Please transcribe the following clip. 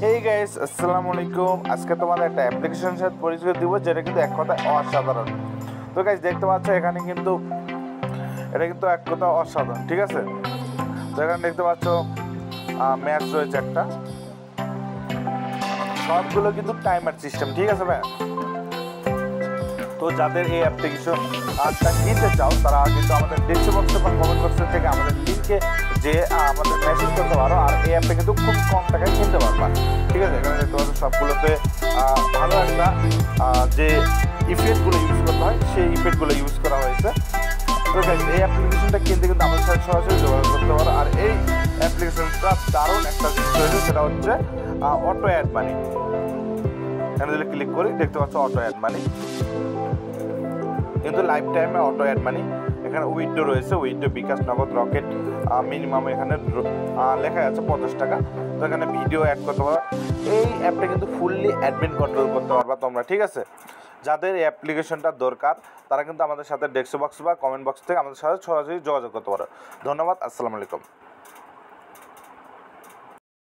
Hey guys, আসসালামু আলাইকুম। আজকে তোমাদের একটা অ্যাপ্লিকেশনের সাথে পরিচয় দিব, যেটা কিন্তু এক কথায় অসাধারণ। তো গাইস, দেখতে পাচ্ছ এখানে কিন্তু এটা কিন্তু এক কথা অসাধারণ, ঠিক আছে? তো এখানে দেখতে পাচ্ছ ম্যাচ রয়েছে একটা, সবগুলো কিন্তু টাইমার সিস্টেম, ঠিক আছে ভাই? তো যাদের এই অ্যাপ্লিকেশনটা কিনতে চাও, তারা কিন্তু আমাদের ডিসক্রিপশন বক্সে বা কমেন্ট বক্সে থেকে আমাদের লিঙ্কে যে আমাদের মেসেজ করতে পারো। আর এই অ্যাপটা কিন্তু খুব কম টাকায় কিনতে পারবা, ঠিক আছে? এখানে দেখতে পাচ্ছ সবগুলোতে ভালো একটা যে ইফেক্টগুলো ইউজ করতে হয়, সেই ইফেক্টগুলো ইউজ করা হয়েছে। তো এই অ্যাপ্লিকেশনটা কিনতে কিন্তু আমাদের সাথে সরাসরি যোগাযোগ করতে পারো। আর এই অ্যাপ্লিকেশনটা দারুণ একটা জিনিস রয়েছে, সেটা হচ্ছে অটো অ্যাড মানি। এখানে যদি ক্লিক করি, দেখতে পাচ্ছ অটো অ্যাড মানি, কিন্তু লাইফ টাইমে অটো অ্যাড মানি। এখানে উইথড্র রয়েছে, উইথড্র, বিকাশ, নগদ, রকেট, মিনিমাম এখানে লেখা আছে 50 টাকা। তো এখানে ভিডিও অ্যাড করতে পারো। এই অ্যাপটা কিন্তু ফুললি অ্যাডমিন কন্ট্রোল করতে পারবা তোমরা, ঠিক আছে? যাদের এই অ্যাপ্লিকেশনটা দরকার, তারা কিন্তু আমাদের সাথে ডেস্ক বক্স বা কমেন্ট বক্স থেকে আমাদের সাথে সরাসরি যোগাযোগ করতে পারো। ধন্যবাদ, আসসালামু আলাইকুম।